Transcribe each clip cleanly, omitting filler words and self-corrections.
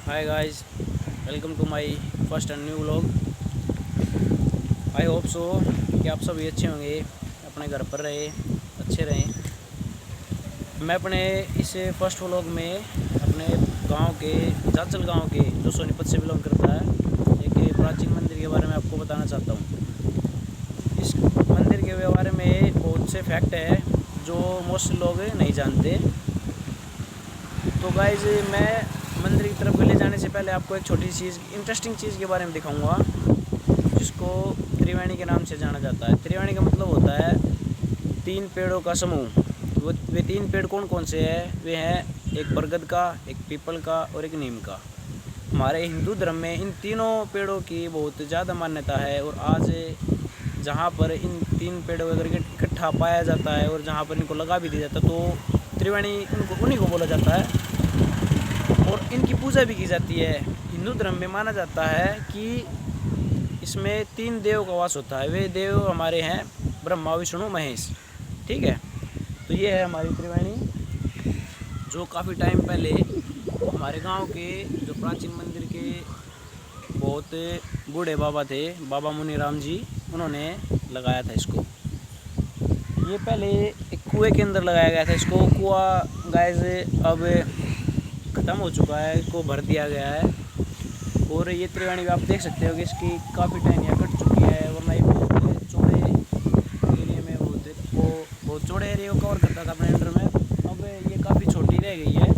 Hi guys, welcome to my first and new vlog. I hope so कि आप सभी अच्छे होंगे, अपने घर पर रहे, अच्छे रहें। मैं अपने इस फर्स्ट व्लॉग में अपने गांव के जाचल गांव के जो सोनीपत से बिलोंग करता है एक प्राचीन मंदिर के बारे में आपको बताना चाहता हूँ। इस मंदिर के बारे में बहुत से फैक्ट है जो मोस्ट लोग नहीं जानते। तो गाइज मैं मंदिर की तरफ ले जाने से पहले आपको एक छोटी चीज़, इंटरेस्टिंग चीज़ के बारे में दिखाऊंगा, जिसको त्रिवेणी के नाम से जाना जाता है। त्रिवेणी का मतलब होता है तीन पेड़ों का समूह। वे तीन पेड़ कौन कौन से हैं? वे हैं एक बरगद का, एक पीपल का और एक नीम का। हमारे हिंदू धर्म में इन तीनों पेड़ों की बहुत ज़्यादा मान्यता है, और आज जहाँ पर इन तीन पेड़ों का अगर इकट्ठा पाया जाता है और जहाँ पर इनको लगा भी दिया जाता है तो त्रिवेणी उन्हीं को बोला जाता है, और इनकी पूजा भी की जाती है। हिंदू धर्म में माना जाता है कि इसमें तीन देव का वास होता है। वे देव हमारे हैं ब्रह्मा, विष्णु, महेश। ठीक है, तो ये है हमारी त्रिवेणी, जो काफ़ी टाइम पहले हमारे गांव के जो प्राचीन मंदिर के बहुत बूढ़े बाबा थे, बाबा मुनीराम जी, उन्होंने लगाया था इसको। ये पहले एक कुएं के अंदर लगाया गया था इसको। कुआं गाइस अब ख़त्म हो चुका है, इसको भर दिया गया है। और ये त्रिवेणी आप देख सकते हो कि इसकी काफ़ी टहनियाँ कट चुकी है, वरना ये बहुत चौड़े एरिया में बहुत चौड़े एरिया को कवर करता था अपने अंडर में। अब ये काफ़ी छोटी रह गई है।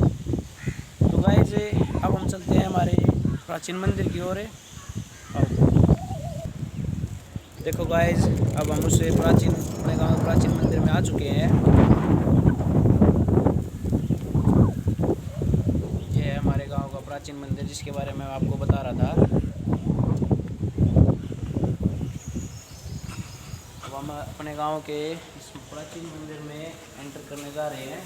तो गाइस अब हम चलते हैं हमारे प्राचीन मंदिर की ओर। देखो गाइस, अब हम उससे अपने गाँव प्राचीन मंदिर में आ चुके हैं। ये है हमारे गांव का प्राचीन मंदिर, जिसके बारे में मैं आपको बता रहा था। अब हम अपने गांव के इस प्राचीन मंदिर में एंटर करने जा रहे हैं।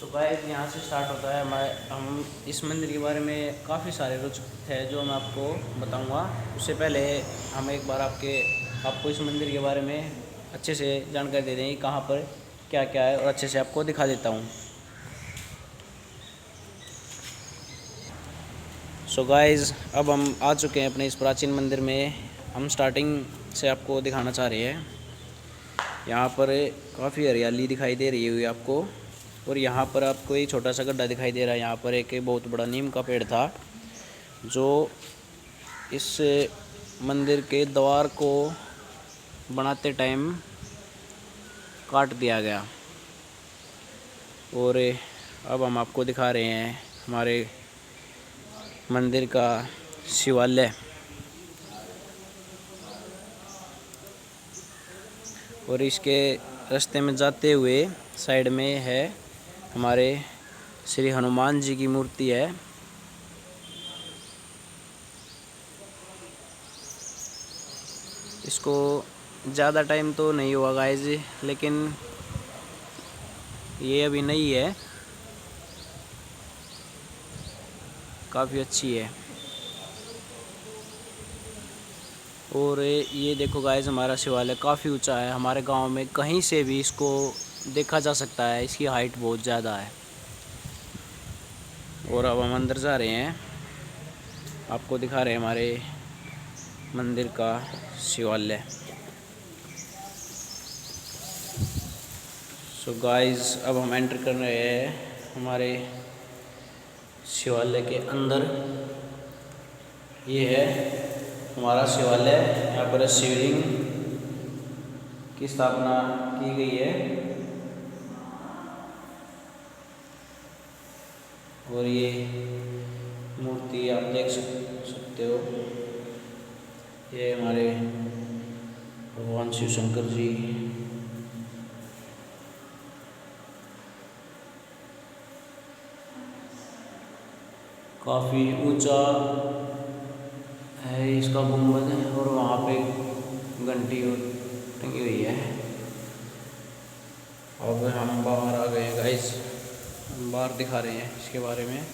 तो गाइस यहाँ से स्टार्ट होता है हम इस मंदिर के बारे में काफ़ी सारे रोचक है जो मैं आपको बताऊंगा। उससे पहले हम एक बार आपको इस मंदिर के बारे में अच्छे से जानकारी दे दें, कहाँ पर क्या क्या है, और अच्छे से आपको दिखा देता हूँ। सो गाइस, अब हम आ चुके हैं अपने इस प्राचीन मंदिर में। हम स्टार्टिंग से आपको दिखाना चाह रहे हैं। यहाँ पर काफ़ी हरियाली दिखाई दे रही है आपको, और यहाँ पर आपको एक छोटा सा गड्ढा दिखाई दे रहा है। यहाँ पर एक बहुत बड़ा नीम का पेड़ था, जो इस मंदिर के द्वार को बनाते टाइम काट दिया गया। और अब हम आपको दिखा रहे हैं हमारे मंदिर का शिवालय। और इसके रास्ते में जाते हुए साइड में है हमारे श्री हनुमान जी की मूर्ति है। इसको ज़्यादा टाइम तो नहीं हुआ गाइस, लेकिन ये अभी नई है, काफ़ी अच्छी है। और ये देखो गाइस, हमारा शिवालय काफ़ी ऊंचा है। हमारे गांव में कहीं से भी इसको देखा जा सकता है, इसकी हाइट बहुत ज़्यादा है। और अब हम अंदर जा रहे हैं, आपको दिखा रहे हैं हमारे मंदिर का शिवालय। सो गाइस, अब हम एंटर कर रहे हैं हमारे शिवालय के अंदर। ये है हमारा शिवालय। यहाँ पर शिवलिंग की स्थापना की गई है, और ये मूर्ति आप देख सकते हो। ये हमारे भगवान शिव शंकर जी। काफ़ी ऊंचा है इसका गुंबद, और वहाँ पे घंटी टंगी हुई है। अब हम बाहर आ गए हैं गाइस, हम बाहर दिखा रहे हैं इसके बारे में।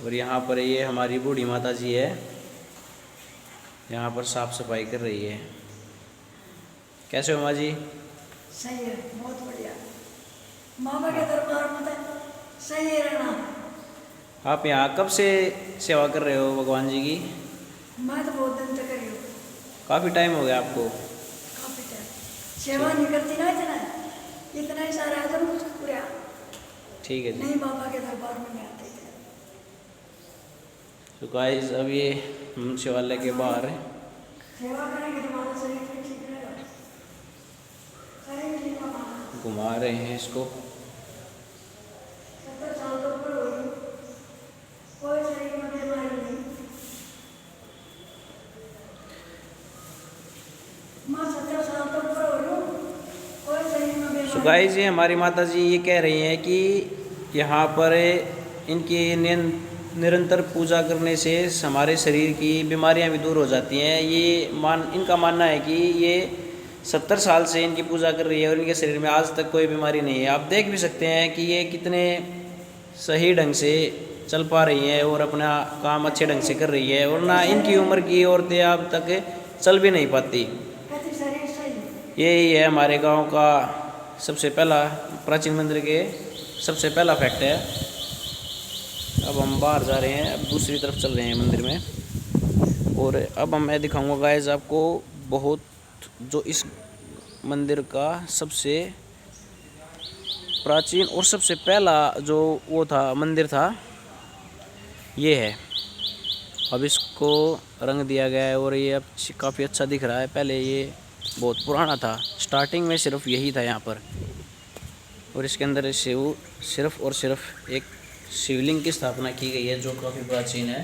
और यहाँ पर ये हमारी बूढ़ी माता जी है, यहाँ पर साफ़ सफाई कर रही है। कैसे हो माँ जी? सही है, बहुत बढ़िया। मामा के दरबार में तो सही है रहना। आप यहाँ कब से सेवा कर रहे हो भगवान जी की? मैं तो बहुत दिन तक करी हूँ, काफ़ी टाइम हो गया आपको? काफी टाइम। सेवा ठीक। नहीं करती ना इतना, इतना ही सारा है तो मुझको पूरा ठीक है जी। नहीं, बाबा के दरबार में नहीं आते थे। तो गाइस अब ये हम शिवालय के बाहर है। सेवा करेंगे तो हमारा शरीर भी ठीक रहेगा, शरीर ठीक होगा। घुमा रहे हैं इसको। 70 साल तो ऊपर हो गई, कोई शरीर में बीमारी नहीं। माँ 70 साल तो ऊपर हो गई, कोई शरीर में सो बीमारी गाइस ये हमारी माता जी ये कह रही हैं कि यहाँ पर इनकी निरंतर पूजा करने से हमारे शरीर की बीमारियाँ भी दूर हो जाती हैं। ये इनका मानना है कि ये 70 साल से इनकी पूजा कर रही है और इनके शरीर में आज तक कोई बीमारी नहीं है। आप देख भी सकते हैं कि ये कितने सही ढंग से चल पा रही हैं और अपना काम अच्छे ढंग से कर रही है, और ना इनकी उम्र की औरतें अब तक चल भी नहीं पाती। कहती शरीर सही है। यही है हमारे गांव का सबसे पहला प्राचीन मंदिर के सबसे पहला फैक्ट है। अब हम बाहर जा रहे हैं, अब दूसरी तरफ चल रहे हैं मंदिर में, और अब मैं दिखाऊंगा गाइस आपको बहुत जो इस मंदिर का सबसे प्राचीन और सबसे पहला जो वो था मंदिर था, ये है। अब इसको रंग दिया गया है और ये अब काफ़ी अच्छा दिख रहा है। पहले ये बहुत पुराना था, स्टार्टिंग में सिर्फ यही था यहाँ पर, और इसके अंदर सिर्फ और सिर्फ एक शिवलिंग की स्थापना की गई है जो काफ़ी प्राचीन है।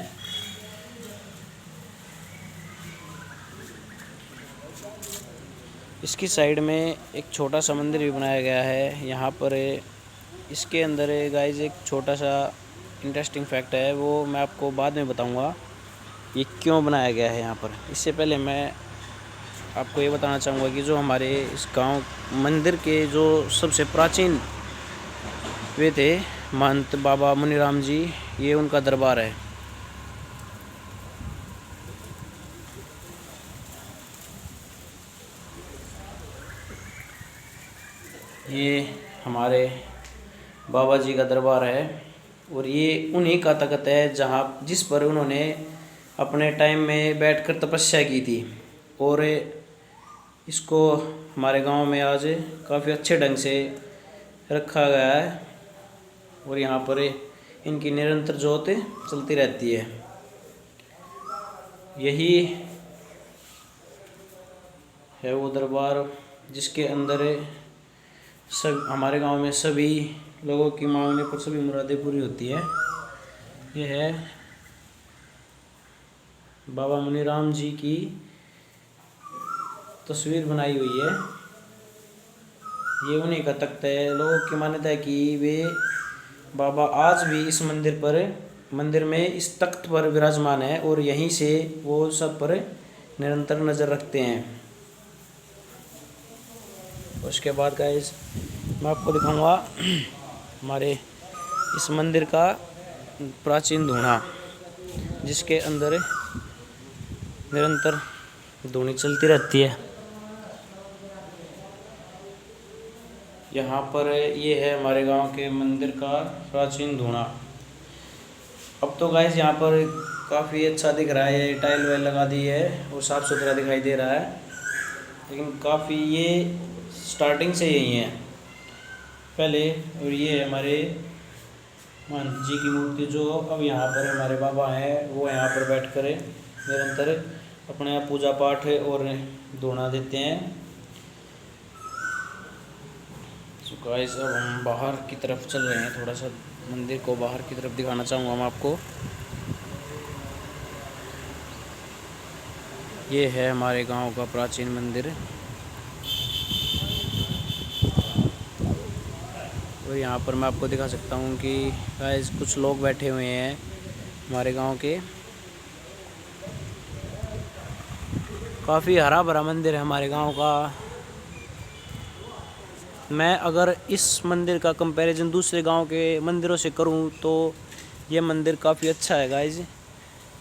इसकी साइड में एक छोटा सा मंदिर भी बनाया गया है यहाँ पर। इसके अंदर गाइस एक छोटा सा इंटरेस्टिंग फैक्ट है, वो मैं आपको बाद में बताऊंगा ये क्यों बनाया गया है यहाँ पर। इससे पहले मैं आपको ये बताना चाहूँगा कि जो हमारे इस गांव मंदिर के जो सबसे प्राचीन वे थे महंत बाबा मुनिराम जी, ये उनका दरबार है। ये हमारे बाबा जी का दरबार है और ये उन्हीं का तख्त है जहाँ जिस पर उन्होंने अपने टाइम में बैठकर तपस्या की थी, और इसको हमारे गांव में आज काफ़ी अच्छे ढंग से रखा गया है और यहाँ पर इनकी निरंतर ज्योत चलती रहती है। यही है वो दरबार जिसके अंदर सब हमारे गांव में सभी लोगों की मांगने पर सभी मुरादें पूरी होती है। ये है बाबा मुनिराम जी की तस्वीर बनाई हुई है। ये उन्हीं का तख्त है। लोगों की मान्यता है कि वे बाबा आज भी इस मंदिर में इस तख्त पर विराजमान है और यहीं से वो सब पर निरंतर नज़र रखते हैं। उसके बाद गाइस मैं आपको दिखाऊंगा हमारे इस मंदिर का प्राचीन धूना, जिसके अंदर निरंतर धूनी चलती रहती है। यहाँ पर ये है हमारे गांव के मंदिर का प्राचीन धूना। अब तो गाइस यहाँ पर काफ़ी अच्छा दिख रहा है, ये टाइल वाइल लगा दी है और साफ़ सुथरा दिखाई दे रहा है, लेकिन काफ़ी ये स्टार्टिंग से यही है पहले। और ये है हमारे महंत जी की मूर्ति जो अब यहाँ पर हमारे बाबा हैं, वो यहाँ पर बैठकर निरंतर अपने पूजा पाठ और धूना देते हैं। तो गाइस अब हम बाहर की तरफ चल रहे हैं, थोड़ा सा मंदिर को बाहर की तरफ दिखाना चाहूँगा मैं आपको। ये है हमारे गांव का प्राचीन मंदिर और यहाँ पर मैं आपको दिखा सकता हूँ कि गाइस कुछ लोग बैठे हुए हैं हमारे गांव के। काफ़ी हरा भरा मंदिर है हमारे गांव का। मैं अगर इस मंदिर का कंपैरिजन दूसरे गांव के मंदिरों से करूं तो ये मंदिर काफ़ी अच्छा है गाइस।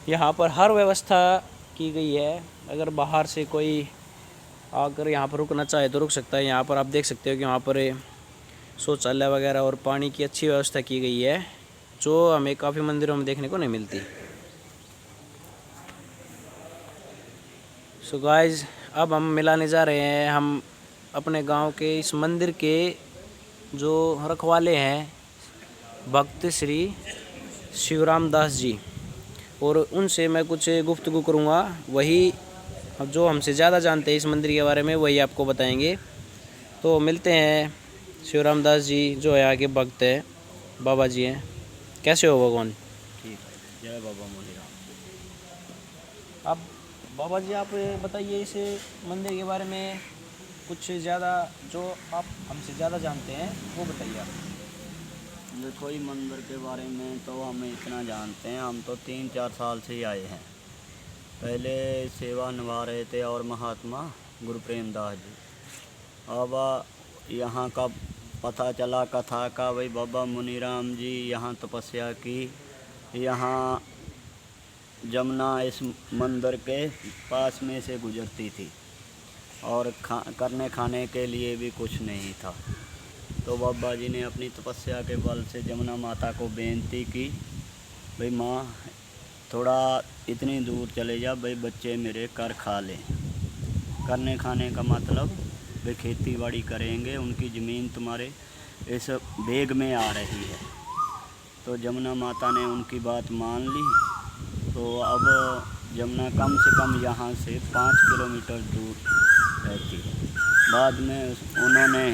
यहाँ पर हर व्यवस्था की गई है। अगर बाहर से कोई अगर यहाँ पर रुकना चाहे तो रुक सकता है। यहाँ पर आप देख सकते हो कि वहाँ पर शौचालय वगैरह और पानी की अच्छी व्यवस्था की गई है, जो हमें काफ़ी मंदिरों में देखने को नहीं मिलती। सो गाइस, अब हम मिलाने जा रहे हैं हम अपने गांव के इस मंदिर के जो रखवाले हैं, भक्त श्री शिवराम दास जी, और उनसे मैं कुछ गुफ्तगू करूंगा। वही जो हमसे ज़्यादा जानते हैं इस मंदिर के बारे में, वही आपको बताएंगे। तो मिलते हैं। शिवराम दास जी जो है आगे भक्त है, बाबा जी हैं। कैसे हो भगवान? ठीक है, जय बाबा मोनीराम। आप बाबा जी, आप बताइए इस मंदिर के बारे में कुछ ज़्यादा, जो आप हमसे ज़्यादा जानते हैं वो बताइए आप। देखो, ये मंदिर के बारे में तो हम इतना जानते हैं, हम तो 3-4 साल से ही आए हैं। पहले सेवा निभा रहे थे और महात्मा गुरु प्रेमदास जी। अब यहाँ का पता चला कथा का, भाई बाबा मुनीराम जी यहाँ तपस्या की। यहाँ जमुना इस मंदिर के पास में से गुजरती थी और करने खाने के लिए भी कुछ नहीं था। तो बाबा जी ने अपनी तपस्या के बल से जमुना माता को बेनती की, भाई माँ थोड़ा इतनी दूर चले जा, भाई बच्चे मेरे कर खा लें। करने खाने का मतलब वे खेती बाड़ी करेंगे, उनकी ज़मीन तुम्हारे इस बेग में आ रही है। तो जमुना माता ने उनकी बात मान ली। तो अब जमुना कम से कम यहाँ से 5 किलोमीटर दूर रहती है। बाद में उन्होंने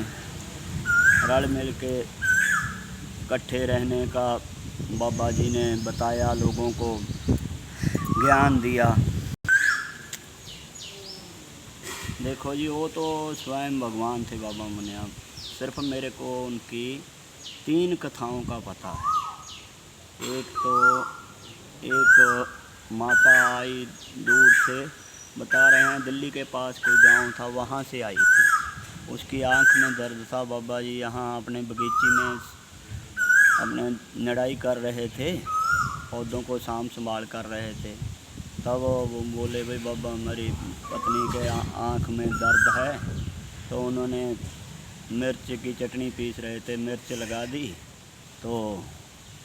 रल मिल के इकट्ठे रहने का बाबा जी ने बताया, लोगों को ज्ञान दिया। देखो जी, वो तो स्वयं भगवान थे बाबा मुनीराम। सिर्फ मेरे को उनकी 3 कथाओं का पता है। एक माता आई दूर से, बता रहे हैं दिल्ली के पास कोई गांव था, वहाँ से आई थी। उसकी आंख में दर्द था। बाबा जी यहाँ अपने बगीचे में अपने निराई कर रहे थे, पौधों को साम संभाल कर रहे थे। तब वो बोले, भाई बाबा हमारी पत्नी के आँख में दर्द है। तो उन्होंने मिर्च की चटनी पीस रहे थे, मिर्च लगा दी तो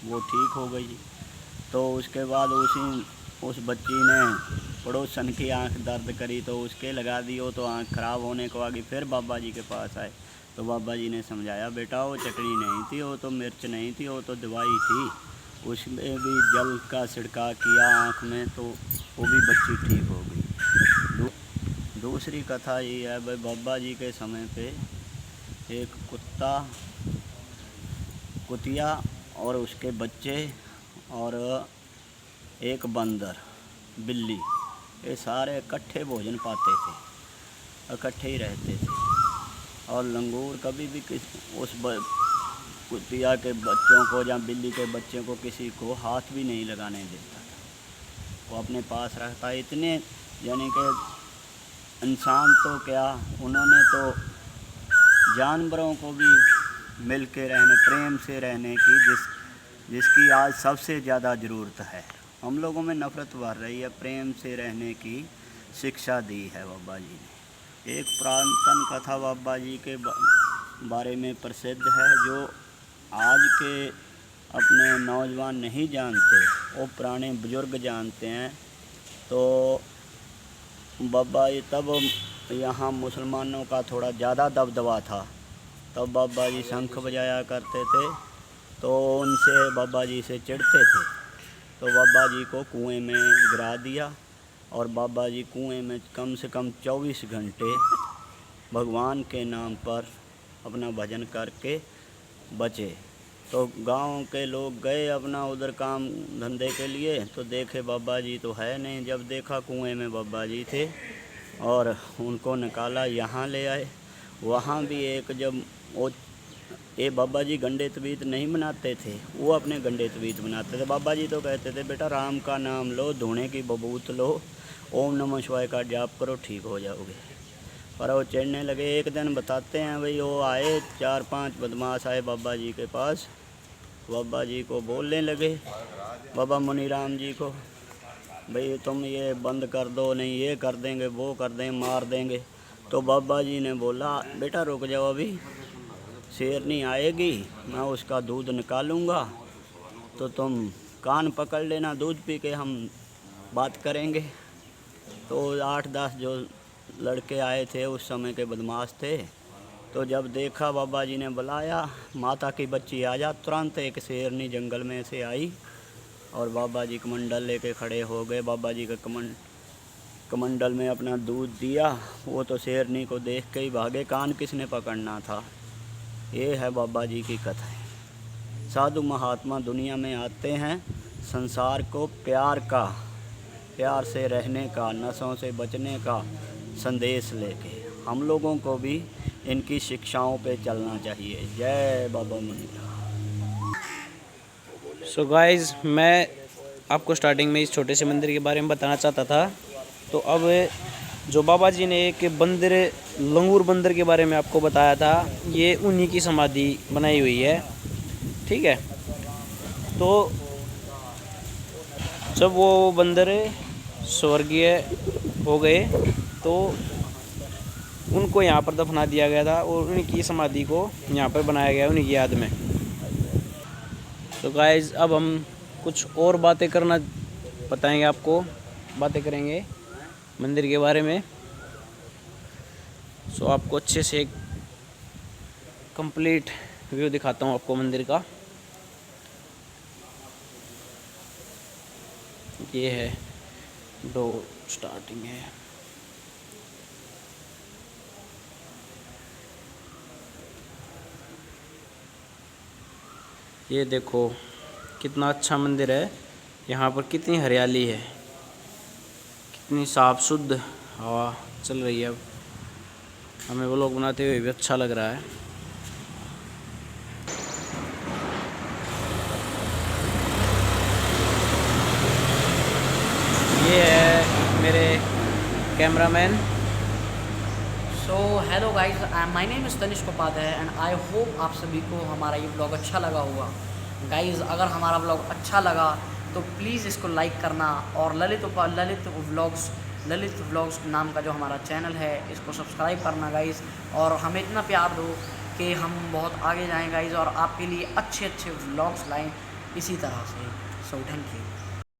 वो ठीक हो गई। तो उसके बाद उस बच्ची ने पड़ोसन की आंख दर्द करी तो उसके लगा दी। वो तो आंख ख़राब होने को आगे फिर बाबा जी के पास आए। तो बाबा जी ने समझाया, बेटा वो चटनी नहीं थी, वो तो मिर्च नहीं थी, वो तो दवाई थी। उसमें भी जल का छिड़काव किया आँख में, तो वो भी बच्ची ठीक हो गई। दूसरी कथा ये है, भाई बाबा जी के समय पे एक कुतिया और उसके बच्चे और एक बंदर, बिल्ली, ये सारे इकट्ठे भोजन पाते थे, इकट्ठे ही रहते थे। और लंगूर कभी भी कुतिया के बच्चों को या बिल्ली के बच्चे को किसी को हाथ भी नहीं लगाने देता था, वो अपने पास रखता। इतने यानी कि इंसान तो क्या, उन्होंने तो जानवरों को भी मिल के रहने, प्रेम से रहने की जिसकी आज सबसे ज़्यादा ज़रूरत है। हम लोगों में नफ़रत बढ़ रही है, प्रेम से रहने की शिक्षा दी है बाबा जी ने। एक पुरातन कथा बाबा जी के बारे में प्रसिद्ध है, जो आज के अपने नौजवान नहीं जानते, वो पुराने बुजुर्ग जानते हैं। तो बाबा जी तब यहाँ मुसलमानों का थोड़ा ज़्यादा दबदबा था, तब बाबा जी शंख बजाया करते थे। तो उनसे बाबा जी से चिढ़ते थे, तो बाबा जी को कुएं में गिरा दिया। और बाबा जी कुएं में कम से कम 24 घंटे भगवान के नाम पर अपना भजन करके बचे। तो गांव के लोग गए अपना उधर काम धंधे के लिए, तो देखे बाबा जी तो है नहीं। जब देखा कुएं में बाबा जी थे और उनको निकाला, यहाँ ले आए। वहाँ भी एक जब वो ये बाबा जी गंडे तवीत नहीं बनाते थे, वो अपने गंडे तवीत बनाते थे। बाबा जी तो कहते थे, बेटा राम का नाम लो, धोने की बबूत लो, ओम नमः शिवाय का जाप करो, ठीक हो जाओगे। पर वो चिढ़ने लगे। एक दिन बताते हैं, भाई वो आए 4-5 बदमाश आए बाबा जी के पास। बाबा जी को बोलने लगे, बाबा मुनीराम जी को, भाई तुम ये बंद कर दो, नहीं ये कर देंगे, वो कर देंगे, मार देंगे। तो बाबा जी ने बोला बेटा रुक जाओ, अभी शेरनी आएगी, मैं उसका दूध निकालूंगा, तो तुम कान पकड़ लेना, दूध पी के हम बात करेंगे। तो 8-10 जो लड़के आए थे उस समय के बदमाश थे, तो जब देखा बाबा जी ने बुलाया, माता की बच्ची आ जा, तुरंत एक शेरनी जंगल में से आई और बाबा जी कमंडल लेके खड़े हो गए। बाबा जी के कमंडल में अपना दूध दिया। वो तो शेरनी को देख के ही भागे, कान किसने पकड़ना था। ये है बाबा जी की कथा। साधु महात्मा दुनिया में आते हैं संसार को प्यार से रहने का, नशों से बचने का संदेश लेके। हम लोगों को भी इनकी शिक्षाओं पे चलना चाहिए। जय बाबा मुंडा। सो गाइस, मैं आपको स्टार्टिंग में इस छोटे से मंदिर के बारे में बताना चाहता था। तो अब जो बाबा जी ने एक बंदर, लंगूर बंदर के बारे में आपको बताया था, ये उन्हीं की समाधि बनाई हुई है। ठीक है, तो जब वो बंदर स्वर्गीय हो गए तो उनको यहाँ पर दफना दिया गया था और उनकी समाधि को यहाँ पर बनाया गया उन्हीं की याद में। तो गाइस, अब हम कुछ और बातें करना बताएंगे आपको, बातें करेंगे मंदिर के बारे में। सो आपको अच्छे से एक कंप्लीट व्यू दिखाता हूँ आपको मंदिर का। ये है डोर, स्टार्टिंग है। ये देखो कितना अच्छा मंदिर है, यहाँ पर कितनी हरियाली है, कितनी साफ शुद्ध हवा चल रही है। अब हमें व्लॉग बनाते हुए भी अच्छा लग रहा है। ये है मेरे cameraman. So hello guys, my name is Tanishk Upadhyay and I hope आप सभी को हमारा ये ब्लॉग अच्छा लगा होगा। गाइस, अगर हमारा ब्लॉग अच्छा लगा तो प्लीज़ इसको लाइक करना और ललित व्लॉग्स नाम का जो हमारा चैनल है इसको सब्सक्राइब करना गाइस, और हमें इतना प्यार दो कि हम बहुत आगे जाएं गाइस और आपके लिए अच्छे व्लॉग्स लाएं इसी तरह से। So thank you.